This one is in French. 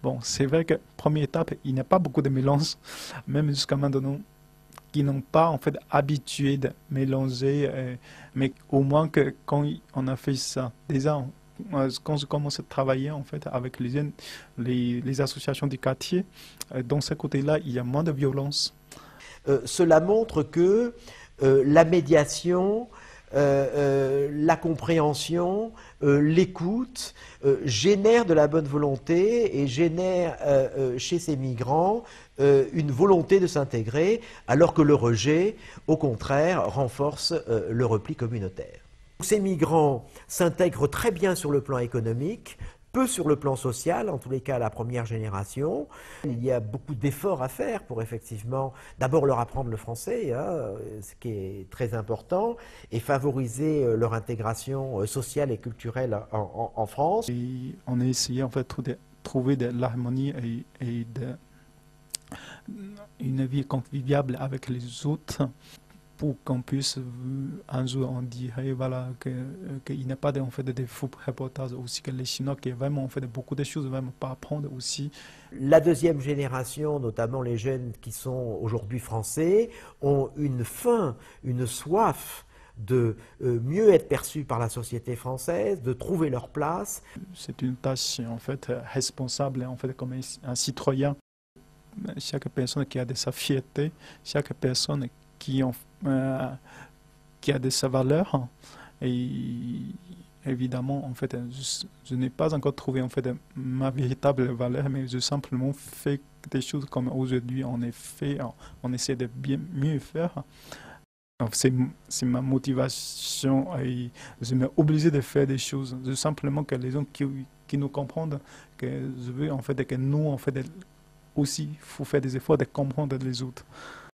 Bon, c'est vrai que première étape, il n'y a pas beaucoup de mélange, même jusqu'à maintenant, qui n'ont pas en fait habitué de mélanger, mais au moins que quand on a fait ça, déjà, quand je commence à travailler en fait avec les jeunes, les associations du quartier, dans ce côté-là, il y a moins de violence. Cela montre que la médiation, la compréhension, l'écoute génèrent de la bonne volonté et génèrent chez ces migrants une volonté de s'intégrer, alors que le rejet, au contraire, renforce le repli communautaire. Ces migrants s'intègrent très bien sur le plan économique, peu sur le plan social, en tous les cas la première génération. Il y a beaucoup d'efforts à faire pour effectivement d'abord leur apprendre le français, hein, ce qui est très important, et favoriser leur intégration sociale et culturelle en France. Et on a essayé en fait de trouver de l'harmonie et une vie conviviale avec les autres pour qu'on puisse un jour on dirait voilà qu'il n'y a pas de, en fait de faux reportages aussi que les Chinois qui vraiment en fait beaucoup de choses vraiment pas apprendre aussi. La deuxième génération, notamment les jeunes qui sont aujourd'hui français, ont une faim, une soif de mieux être perçus par la société française, de trouver leur place. C'est une tâche en fait responsable en fait comme un citoyen. Chaque personne qui a de sa fierté, chaque personne qui, euh, qui a de sa valeur. Et évidemment, en fait, je n'ai pas encore trouvé en fait ma véritable valeur, mais je simplement fais des choses comme aujourd'hui on est fait, on essaie de bien mieux faire. Donc, c'est ma motivation et je suis obligé de faire des choses. Je simplement que les gens qui nous comprennent, que je veux en fait que nous en fait aussi, il faut faire des efforts de comprendre les autres.